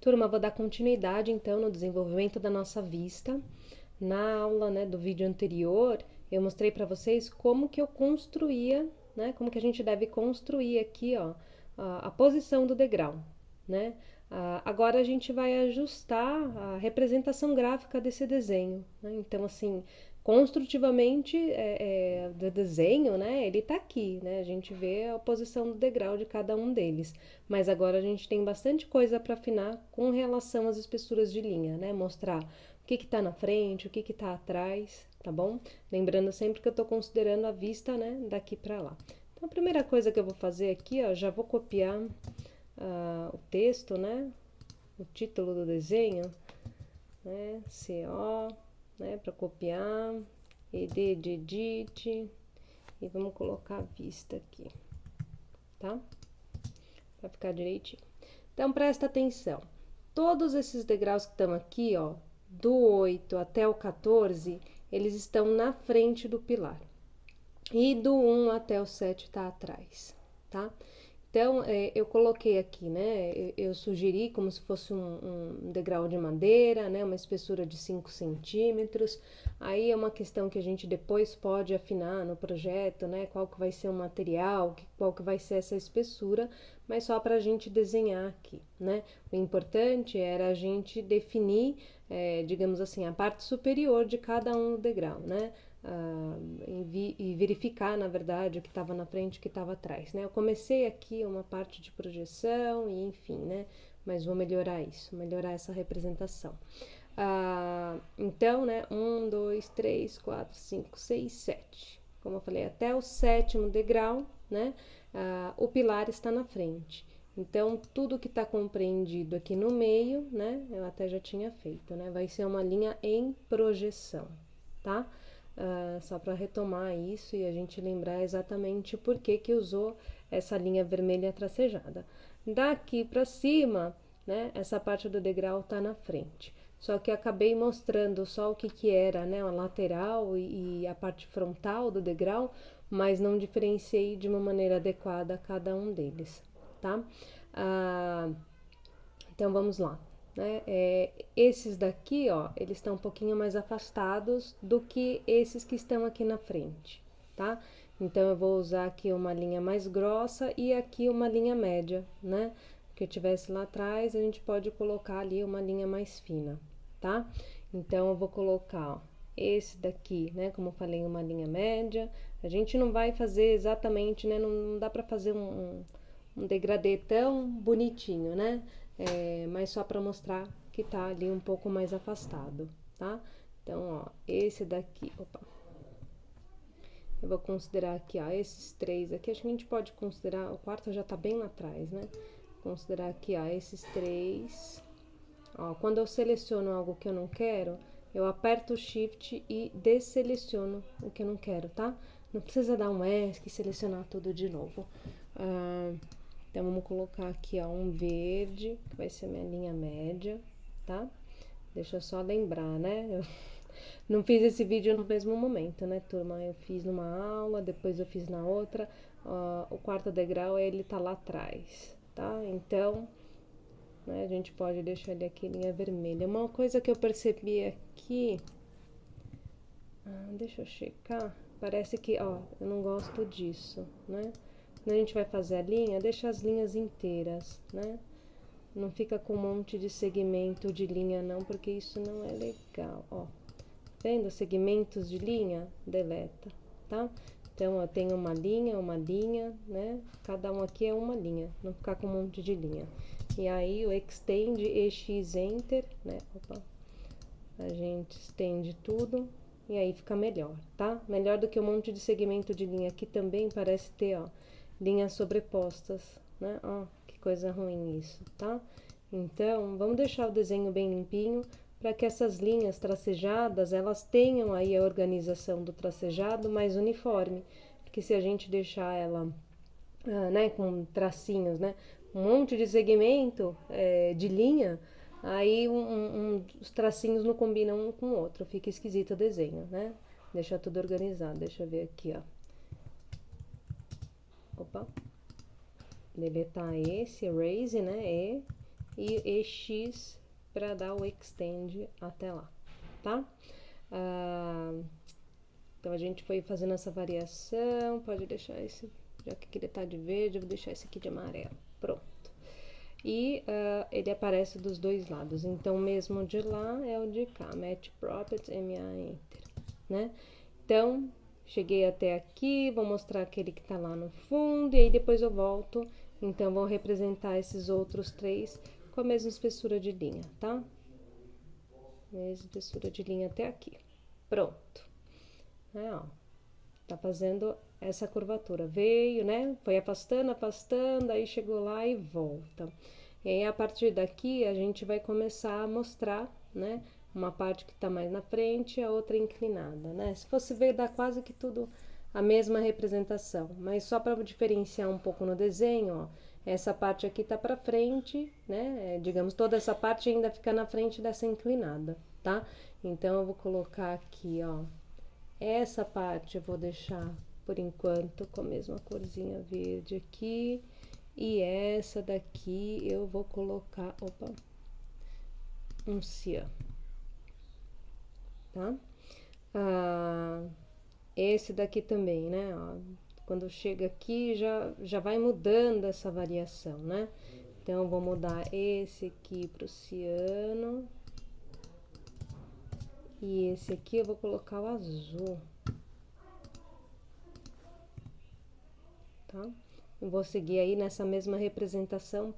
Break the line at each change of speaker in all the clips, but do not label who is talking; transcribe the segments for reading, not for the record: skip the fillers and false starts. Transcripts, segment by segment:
Turma, vou dar continuidade então no desenvolvimento da nossa vista. Na aula, né, do vídeo anterior, eu mostrei para vocês como que eu construía, né, como que a gente deve construir aqui, ó, a posição do degrau, né? Agora a gente vai ajustar a representação gráfica desse desenho, né? Então, assim, construtivamente, do desenho, né, ele tá aqui, né? A gente vê a posição do degrau de cada um deles. Mas agora a gente tem bastante coisa para afinar com relação às espessuras de linha, né? Mostrar o que está na frente, o que está atrás, tá bom? Lembrando sempre que eu estou considerando a vista, né, daqui para lá. Então, a primeira coisa que eu vou fazer aqui, ó, já vou copiar o texto, né, o título do desenho, né, CO, né, para copiar, ED de edit, e vamos colocar a vista aqui, tá? Para ficar direitinho. Então, presta atenção. Todos esses degraus que estão aqui, ó, do 8 até o 14, eles estão na frente do pilar. E do 1 até o 7 está atrás, tá? Então, eu coloquei aqui, né? Eu sugeri como se fosse um degrau de madeira, né? Uma espessura de 5 centímetros. Aí é uma questão que a gente depois pode afinar no projeto, né? Qual que vai ser o material, qual que vai ser essa espessura, mas só para a gente desenhar aqui, né? O importante era a gente definir, digamos assim, a parte superior de cada um degrau, né? E verificar, na verdade, o que estava na frente e o que estava atrás, né? Eu comecei aqui uma parte de projeção e enfim, né? Mas vou melhorar isso, melhorar essa representação. Então, né? 1, 2, 3, 4, 5, 6, 7. Como eu falei, até o 7º degrau, né? O pilar está na frente. Então, tudo que está compreendido aqui no meio, né? Eu até já tinha feito, né? Vai ser uma linha em projeção, tá? Só para retomar isso e a gente lembrar exatamente por que que usou essa linha vermelha tracejada. Daqui para cima, né, essa parte do degrau tá na frente. Só que acabei mostrando só o que que era, né, a lateral e a parte frontal do degrau, mas não diferenciei de uma maneira adequada cada um deles, tá? Então, vamos lá. Né? Esses daqui, ó, eles estão um pouquinho mais afastados do que esses que estão aqui na frente, tá? Então, eu vou usar aqui uma linha mais grossa e aqui uma linha média, né? Que eu tivesse lá atrás, a gente pode colocar ali uma linha mais fina, tá? Então, eu vou colocar, ó, esse daqui, né? Como eu falei, uma linha média. A gente não vai fazer exatamente, né? Não dá pra fazer um degradê tão bonitinho, né? Mas só para mostrar que tá ali um pouco mais afastado, tá? Então, ó, esse daqui, opa, eu vou considerar aqui, ó, esses três aqui, acho que a gente pode considerar, o quarto já tá bem lá atrás, né? Considerar aqui, ó, esses três. Ó, quando eu seleciono algo que eu não quero, eu aperto o Shift e desseleciono o que eu não quero, tá? Não precisa dar um ESC e selecionar tudo de novo. Então, vamos colocar aqui, ó, um verde, que vai ser minha linha média, tá? Deixa eu só lembrar, né? Eu não fiz esse vídeo no mesmo momento, né, turma? Eu fiz numa aula, depois eu fiz na outra. O quarto degrau, ele tá lá atrás, tá? Então, né, a gente pode deixar ele aqui, linha vermelha. Uma coisa que eu percebi aqui... deixa eu checar. Parece que, ó, eu não gosto disso, né? Quando a gente vai fazer a linha, deixa as linhas inteiras, né? Não fica com um monte de segmento de linha não, porque isso não é legal, ó. Vendo segmentos de linha? Deleta, tá? Então, eu tenho uma linha, né? Cada um aqui é uma linha, não ficar com um monte de linha. E aí, o Extend EX Enter, né? Opa. A gente estende tudo e aí fica melhor, tá? Melhor do que um monte de segmento de linha. Aqui também parece ter, ó, linhas sobrepostas, né? Ó, que coisa ruim isso, tá? Então, vamos deixar o desenho bem limpinho para que essas linhas tracejadas, elas tenham aí a organização do tracejado mais uniforme. Porque se a gente deixar ela, né, com tracinhos, né? Um monte de segmento de linha, aí os tracinhos não combinam um com o outro, fica esquisito o desenho, né? Deixa tudo organizado, deixa eu ver aqui, ó. Opa. Deletar esse, erase, né? e EX para dar o extend até lá, tá? Então, a gente foi fazendo essa variação, pode deixar esse, já que ele tá de verde, eu vou deixar esse aqui de amarelo, pronto. E ele aparece dos dois lados, então, mesmo de lá é o de cá, Match Properties, MA Enter, né? Então, cheguei até aqui, vou mostrar aquele que tá lá no fundo, e aí depois eu volto, então, vou representar esses outros três com a mesma espessura de linha, tá? Mesma espessura de linha até aqui, pronto. Ó, tá fazendo essa curvatura, veio, né, foi afastando, afastando, aí chegou lá e volta. E aí, a partir daqui, a gente vai começar a mostrar, né, uma parte que tá mais na frente e a outra inclinada, né. Se fosse ver, dá quase que tudo a mesma representação, mas só para diferenciar um pouco no desenho, ó, essa parte aqui tá pra frente, né, digamos, toda essa parte ainda fica na frente dessa inclinada, tá? Então, eu vou colocar aqui, ó, essa parte eu vou deixar por enquanto com a mesma corzinha verde aqui. E essa daqui eu vou colocar, opa, um cian, tá? Esse daqui também, né? Ó, quando chega aqui já vai mudando essa variação, né? Então, eu vou mudar esse aqui pro ciano. E esse aqui eu vou colocar o azul. Tá? Eu vou seguir aí nessa mesma representação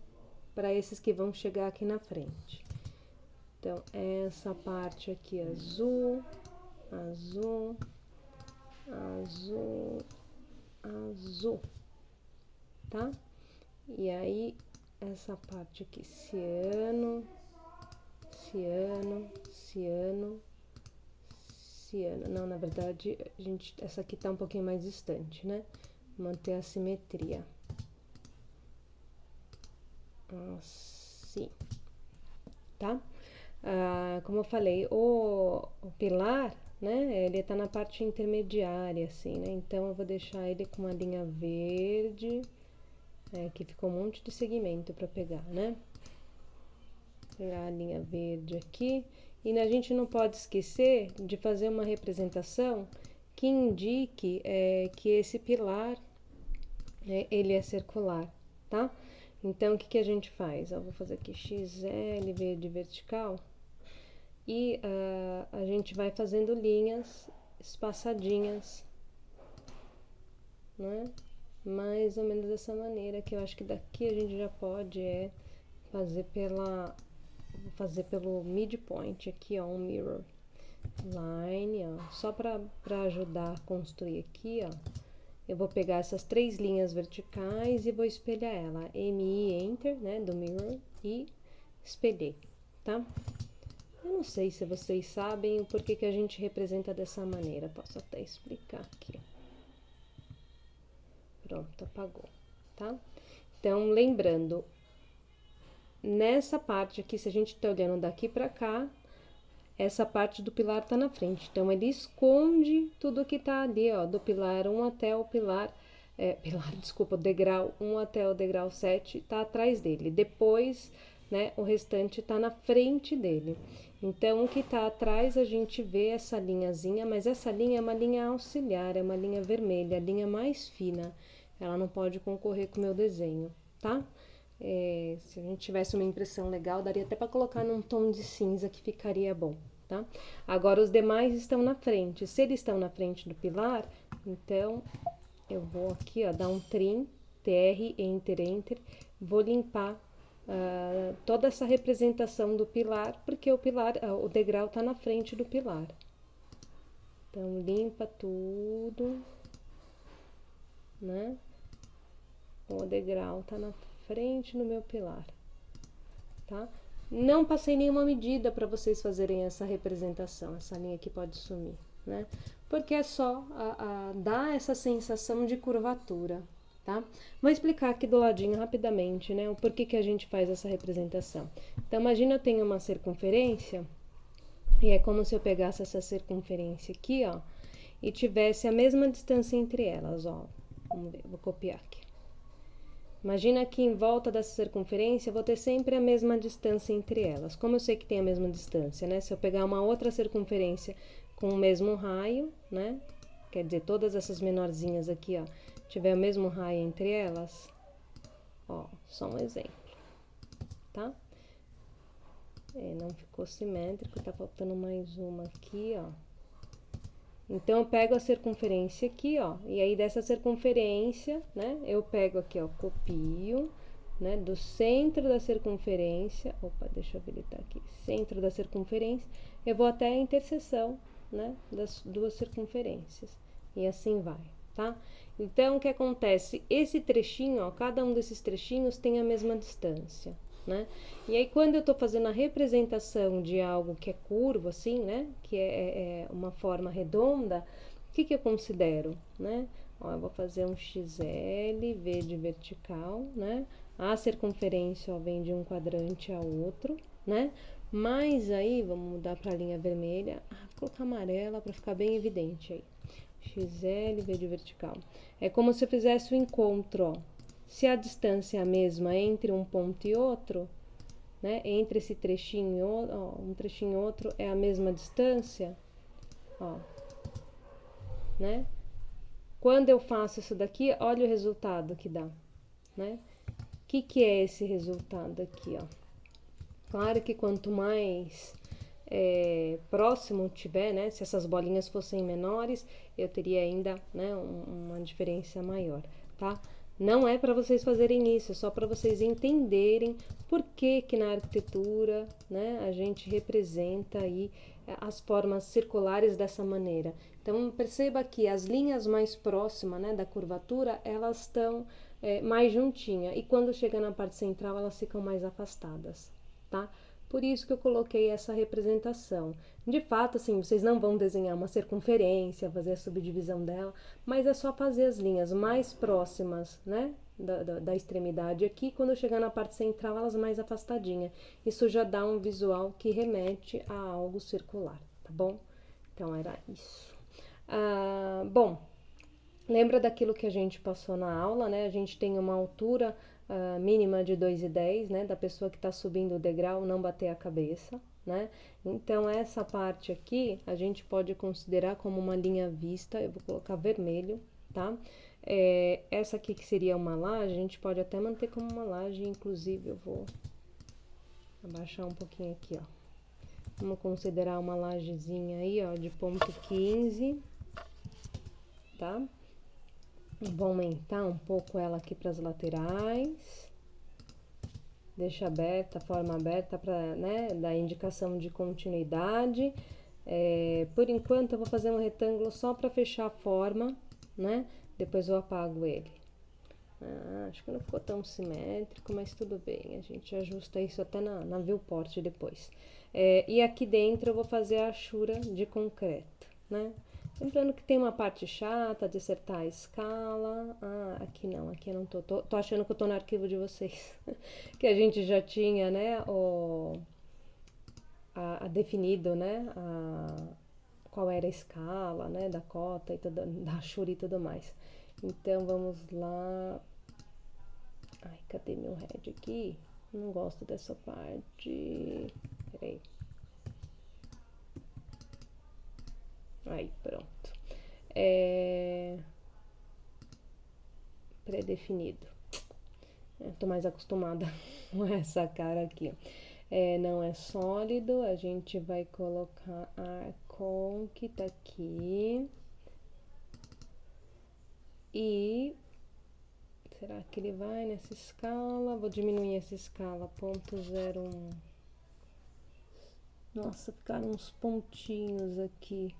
para esses que vão chegar aqui na frente. Então, essa parte aqui azul, azul, azul, azul, tá? E aí, essa parte aqui, ciano, ciano, ciano, ciano. Não, na verdade, essa aqui tá um pouquinho mais distante, né? Manter a simetria. Assim, tá? Como eu falei, o pilar, né, ele tá na parte intermediária, assim, né? Então, eu vou deixar ele com uma linha verde, que ficou um monte de segmento para pegar, né? Pegar a linha verde aqui. E a gente não pode esquecer de fazer uma representação que indique que esse pilar, ele é circular, tá? Então, o que a gente faz? Eu vou fazer aqui XL verde vertical. E a gente vai fazendo linhas espaçadinhas, né? Mais ou menos dessa maneira, que eu acho que daqui a gente já pode fazer pelo midpoint aqui, ó, um mirror line, ó, só para ajudar a construir aqui, ó. Eu vou pegar essas três linhas verticais e vou espelhar ela, MI Enter, né, do mirror, e espelhei, tá? Eu não sei se vocês sabem o porquê que a gente representa dessa maneira. Posso até explicar aqui. Pronto, apagou, tá? Então, lembrando, nessa parte aqui, se a gente tá olhando daqui pra cá, essa parte do pilar tá na frente. Então, ele esconde tudo que tá ali, ó, do pilar 1 até o desculpa, o degrau 1 até o degrau 7 tá atrás dele. Depois, né, o restante tá na frente dele. Então, o que tá atrás, a gente vê essa linhazinha, mas essa linha é uma linha auxiliar, é uma linha vermelha, a linha mais fina. Ela não pode concorrer com o meu desenho, tá? Se a gente tivesse uma impressão legal, daria até para colocar num tom de cinza que ficaria bom, tá? Agora, os demais estão na frente. Se eles estão na frente do pilar, então, eu vou aqui, ó, dar um trim, TR, Enter, Enter, vou limpar toda essa representação do pilar, porque o degrau tá na frente do pilar. Então, limpa tudo, né? O degrau tá na frente do meu pilar, tá? Não passei nenhuma medida para vocês fazerem essa representação, essa linha aqui pode sumir, né? Porque é só dar essa sensação de curvatura, tá? Vou explicar aqui do ladinho rapidamente, né? O porquê que a gente faz essa representação. Então, imagina eu tenho uma circunferência, e é como se eu pegasse essa circunferência aqui, ó, e tivesse a mesma distância entre elas, ó. Vamos ver, vou copiar aqui. Imagina que em volta dessa circunferência eu vou ter sempre a mesma distância entre elas. Como eu sei que tem a mesma distância, né? Se eu pegar uma outra circunferência com o mesmo raio, né? Quer dizer, todas essas menorzinhas aqui, ó, tiver o mesmo raio entre elas, ó, só um exemplo, tá? Não ficou simétrico, tá faltando mais uma aqui, ó. Então, eu pego a circunferência aqui, ó, e aí dessa circunferência, né, eu pego aqui, ó, copio, né, do centro da circunferência, opa, deixa eu habilitar aqui, centro da circunferência, eu vou até a interseção, né, das duas circunferências, e assim vai, tá? Então, o que acontece? Esse trechinho, ó, cada um desses trechinhos tem a mesma distância, né? E aí, quando eu tô fazendo a representação de algo que é curvo, assim, né? Que é uma forma redonda, o que que eu considero, né? Ó, eu vou fazer um XL, V de vertical, né? A circunferência, ó, vem de um quadrante a outro, né? Mas aí, vamos mudar para a linha vermelha, vou colocar amarela para ficar bem evidente aí. XL, V de vertical. É como se eu fizesse o encontro, ó. Se a distância é a mesma entre um ponto e outro, né? Entre esse trechinho, ó, um trechinho e outro é a mesma distância, ó, né? Quando eu faço isso daqui, olha o resultado que dá, né? O que é esse resultado aqui, ó? Claro que quanto mais próximo tiver, né? Se essas bolinhas fossem menores, eu teria ainda, né, uma diferença maior, tá? Não é para vocês fazerem isso, é só para vocês entenderem por que que na arquitetura, né, a gente representa aí as formas circulares dessa maneira. Então, perceba que as linhas mais próximas, né, da curvatura, elas estão mais juntinhas, e quando chega na parte central, elas ficam mais afastadas, tá? Por isso que eu coloquei essa representação. De fato, assim, vocês não vão desenhar uma circunferência, fazer a subdivisão dela, mas é só fazer as linhas mais próximas, né, da extremidade aqui, quando chegar na parte central, elas mais afastadinhas. Isso já dá um visual que remete a algo circular, tá bom? Então, era isso. Bom, lembra daquilo que a gente passou na aula, né? A gente tem uma altura mínima de 2,10, né? Da pessoa que está subindo o degrau não bater a cabeça, né? Então, essa parte aqui a gente pode considerar como uma linha vista. Eu vou colocar vermelho, tá? Essa aqui que seria uma laje, a gente pode até manter como uma laje, inclusive eu vou abaixar um pouquinho aqui, ó. Vamos considerar uma lajezinha aí, ó, de ponto 15, tá? Vou aumentar um pouco ela aqui para as laterais. Deixa aberta, forma aberta para, né, dar indicação de continuidade. Por enquanto eu vou fazer um retângulo só para fechar a forma, né? Depois eu apago ele. Acho que não ficou tão simétrico, mas tudo bem. A gente ajusta isso até na viewport depois. E aqui dentro eu vou fazer a achura de concreto, né? Lembrando que tem uma parte chata de acertar a escala. Aqui não, aqui eu não tô achando que eu tô no arquivo de vocês. Que a gente já tinha, né, definido, né, qual era a escala, né, da cota e tudo, da achura e tudo mais. Então, vamos lá. Ai, cadê meu head aqui? Não gosto dessa parte. Peraí. Aí, pronto. Pré-definido. Tô mais acostumada com essa cara aqui. Não é sólido, a gente vai colocar Arcon que tá aqui. E será que ele vai nessa escala? Vou diminuir essa escala, 0,01. Nossa, ficaram uns pontinhos aqui.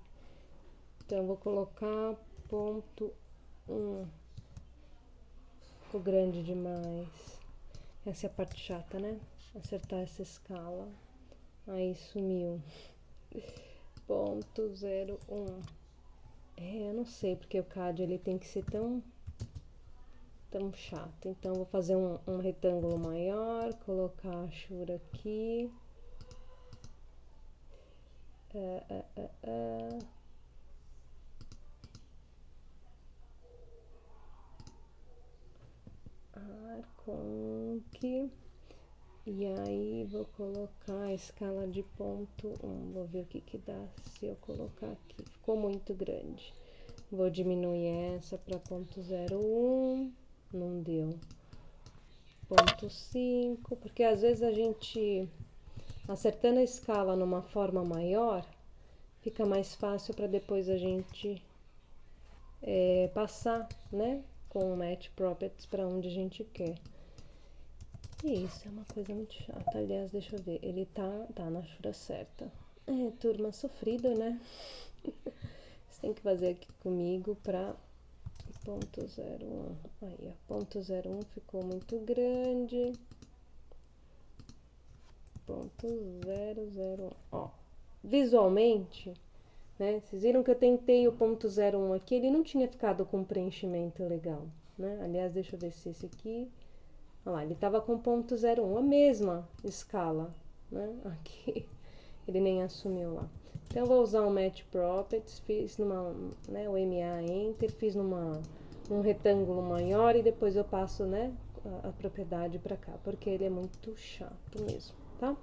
Então, vou colocar 0,1. Ficou grande demais. Essa é a parte chata, né? Acertar essa escala. Aí sumiu. 0,01. Eu não sei porque o CAD ele tem que ser tão chato. Então, vou fazer um retângulo maior, colocar a achura aqui. Arconque. E aí, vou colocar a escala de ponto 1. Vou ver o que dá se eu colocar aqui. Ficou muito grande. Vou diminuir essa para ponto 0,1. Não deu. Ponto 5. Porque às vezes a gente, acertando a escala numa forma maior, fica mais fácil para depois a gente passar, né? Com o Match Properties para onde a gente quer. E isso é uma coisa muito chata. Aliás, deixa eu ver. Ele tá na altura certa. É, turma, sofrido, né? Você tem que fazer aqui comigo pra ponto 0,1. Aí, ó. Ponto 0,1 ficou muito grande. Ponto 0,01. Ó, visualmente, né? Vocês viram que eu tentei o ponto 0,1 aqui. Ele não tinha ficado com preenchimento legal, né? Aliás, deixa eu ver se esse aqui... Olha lá, ele estava com ponto 0,1, a mesma escala, né? Aqui, ele nem assumiu lá. Então, eu vou usar o Match Properties, fiz numa, né, o MA Enter, fiz num retângulo maior e depois eu passo, né, a propriedade para cá, porque ele é muito chato mesmo, tá?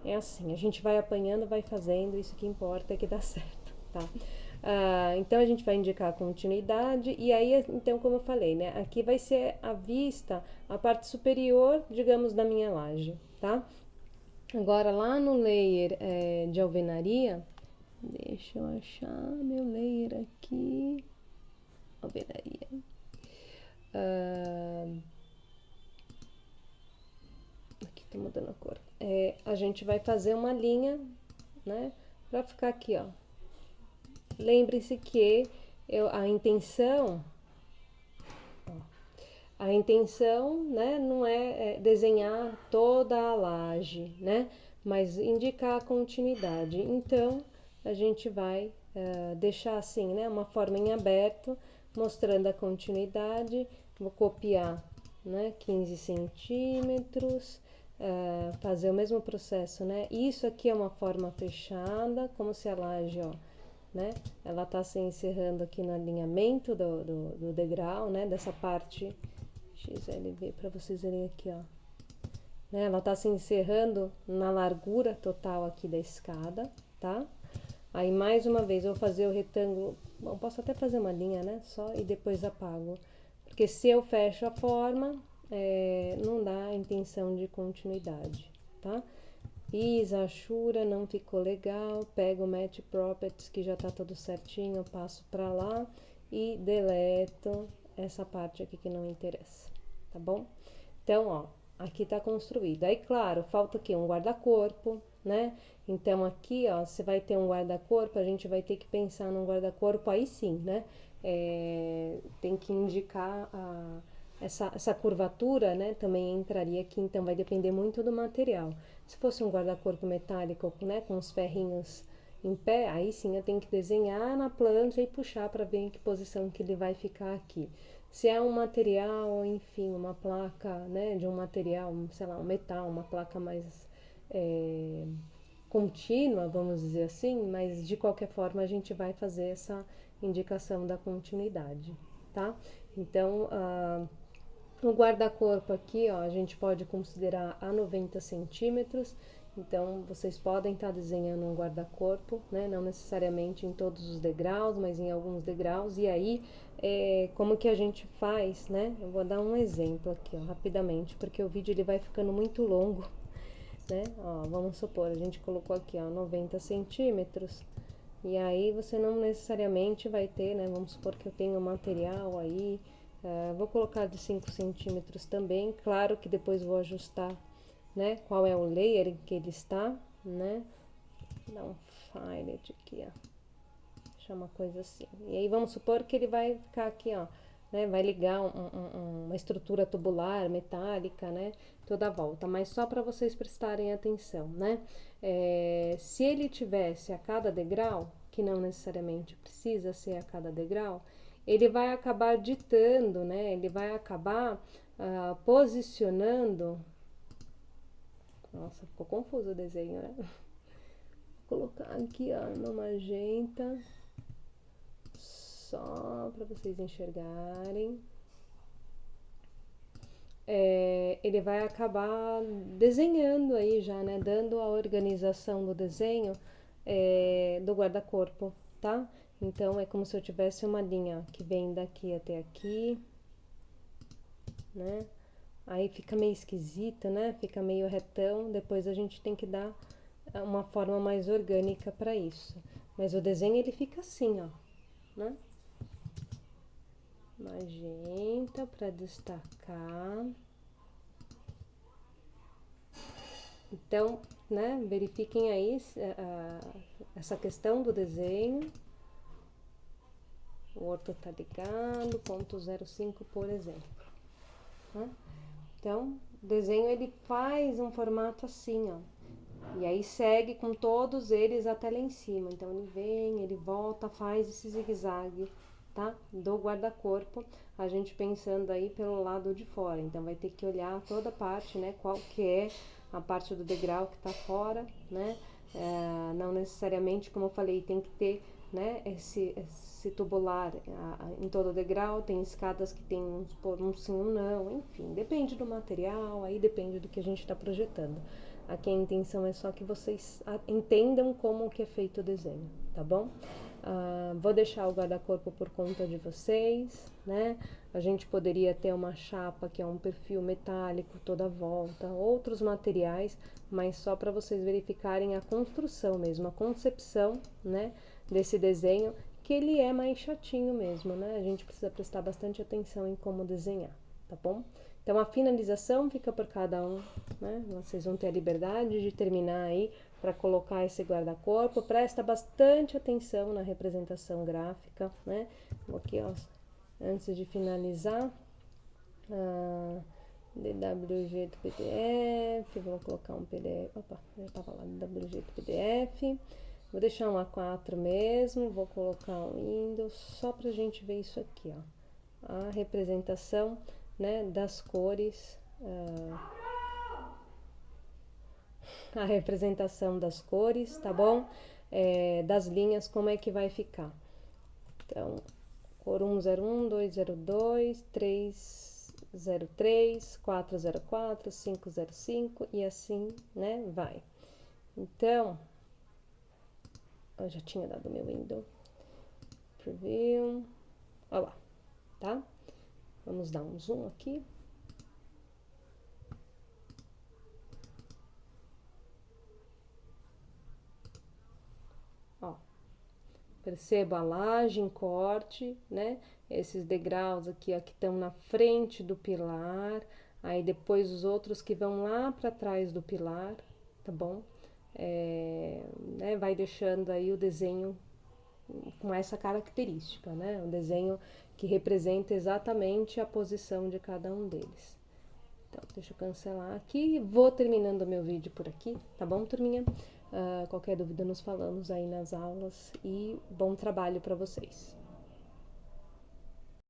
É assim, a gente vai apanhando, vai fazendo, isso que importa é que dá certo, tá? Então, a gente vai indicar a continuidade, e aí, então, como eu falei, né? Aqui vai ser a vista, a parte superior, digamos, da minha laje, tá? Agora, lá no layer de alvenaria, deixa eu achar meu layer aqui, alvenaria. Aqui tá mudando a cor. A gente vai fazer uma linha, né? Pra ficar aqui, ó. Lembre-se que a intenção, né, não é desenhar toda a laje, né, mas indicar a continuidade. Então, a gente vai deixar assim, né, uma forma em aberto, mostrando a continuidade. Vou copiar, né, 15 centímetros, fazer o mesmo processo, né. Isso aqui é uma forma fechada, como se a laje, ó, né? Ela tá se encerrando aqui no alinhamento do degrau, né? Dessa parte XLV, para vocês verem aqui, ó. Né? Ela tá se encerrando na largura total aqui da escada, tá? Aí, mais uma vez, eu vou fazer o retângulo. Bom, posso até fazer uma linha, né? Só e depois apago. Porque se eu fecho a forma, não dá a intenção de continuidade, tá? Fiz a achura, não ficou legal, pego o Match Properties que já tá tudo certinho, passo pra lá e deleto essa parte aqui que não interessa, tá bom? Então, ó, aqui tá construído. Aí, claro, falta aqui um guarda-corpo, né? Então, aqui, ó, você vai ter um guarda-corpo, a gente vai ter que pensar num guarda-corpo, aí sim, né? Tem que indicar essa curvatura, né? Também entraria aqui, então vai depender muito do material. Se fosse um guarda-corpo metálico, né, com os ferrinhos em pé, aí sim eu tenho que desenhar na planta e puxar para ver em que posição que ele vai ficar aqui. Se é um material, enfim, uma placa, né, de um material, sei lá, um metal, uma placa mais contínua, vamos dizer assim, mas de qualquer forma a gente vai fazer essa indicação da continuidade, tá? Então, o guarda-corpo aqui, ó, a gente pode considerar a 90 centímetros. Então, vocês podem estar desenhando um guarda-corpo, né? Não necessariamente em todos os degraus, mas em alguns degraus. E aí, como que a gente faz, né? Eu vou dar um exemplo aqui, ó, rapidamente, porque o vídeo ele vai ficando muito longo, né? Ó, vamos supor, a gente colocou aqui, ó, 90 centímetros. E aí, você não necessariamente vai ter, né? Vamos supor que eu tenho material aí, vou colocar de 5 centímetros também. Claro que depois vou ajustar, né? Qual é o layer em que ele está, né? Vou dar um fillet aqui, ó. Deixar uma coisa assim. E aí, vamos supor que ele vai ficar aqui, ó. Né? Vai ligar uma estrutura tubular, metálica, né? Toda a volta. Mas só para vocês prestarem atenção, né? Se ele tivesse a cada degrau, que não necessariamente precisa ser a cada degrau, ele vai acabar ditando, né? Ele vai acabar posicionando. Nossa, ficou confuso o desenho, né? Vou colocar aqui, ó, no magenta, só para vocês enxergarem. ele vai acabar desenhando aí já, né? Dando a organização do desenho do guarda-corpo, tá? Então, é como se eu tivesse uma linha que vem daqui até aqui, né? Aí fica meio esquisito, né? Fica meio retão. Depois a gente tem que dar uma forma mais orgânica para isso. Mas o desenho ele fica assim, ó, né? Magenta para destacar. Então, né? Verifiquem aí essa questão do desenho. O orto tá ligado, ponto 05, por exemplo, né? Então, o desenho ele faz um formato assim, ó. E aí segue com todos eles até lá em cima. Então ele vem, ele volta, faz esse zigue-zague, tá? Do guarda-corpo, a gente pensando aí pelo lado de fora. Então vai ter que olhar toda a parte, né? Qual que é a parte do degrau que tá fora, né? Não necessariamente, como eu falei, tem que ter, né? Esse tubular em todo o degrau. Tem escadas que tem um sim, um não, enfim, depende do material, aí depende do que a gente está projetando. Aqui a intenção é só que vocês entendam como que é feito o desenho, tá bom? Vou deixar o guarda-corpo por conta de vocês, né? A gente poderia ter uma chapa que é um perfil metálico toda a volta, outros materiais, mas só para vocês verificarem a construção mesmo, a concepção, né, desse desenho, que ele é mais chatinho mesmo, né? A gente precisa prestar bastante atenção em como desenhar, tá bom? Então a finalização fica por cada um, né? Vocês vão ter a liberdade de terminar aí para colocar esse guarda-corpo. Presta bastante atenção na representação gráfica, né? Aqui, ó, antes de finalizar, DWG do PDF, vou colocar um PDF, opa, já estava lá, DWG do PDF. Vou deixar um A4 mesmo, vou colocar um Windows, só pra gente ver isso aqui, ó. A representação, né, das cores, a representação das cores, tá bom? Das linhas, como é que vai ficar. Então, cor 101, 202, 303, 404, 505 e assim, né, vai. Então, eu já tinha dado meu window. Preview. Olha lá, tá? Vamos dar um zoom aqui. Ó, perceba a laje em corte, né? Esses degraus aqui, ó, que estão na frente do pilar. Aí depois os outros que vão lá para trás do pilar, tá bom? Né, vai deixando aí o desenho com essa característica, né? Um desenho que representa exatamente a posição de cada um deles. Então, deixa eu cancelar aqui. Vou terminando o meu vídeo por aqui, tá bom, turminha? Qualquer dúvida nos falamos aí nas aulas e bom trabalho para vocês.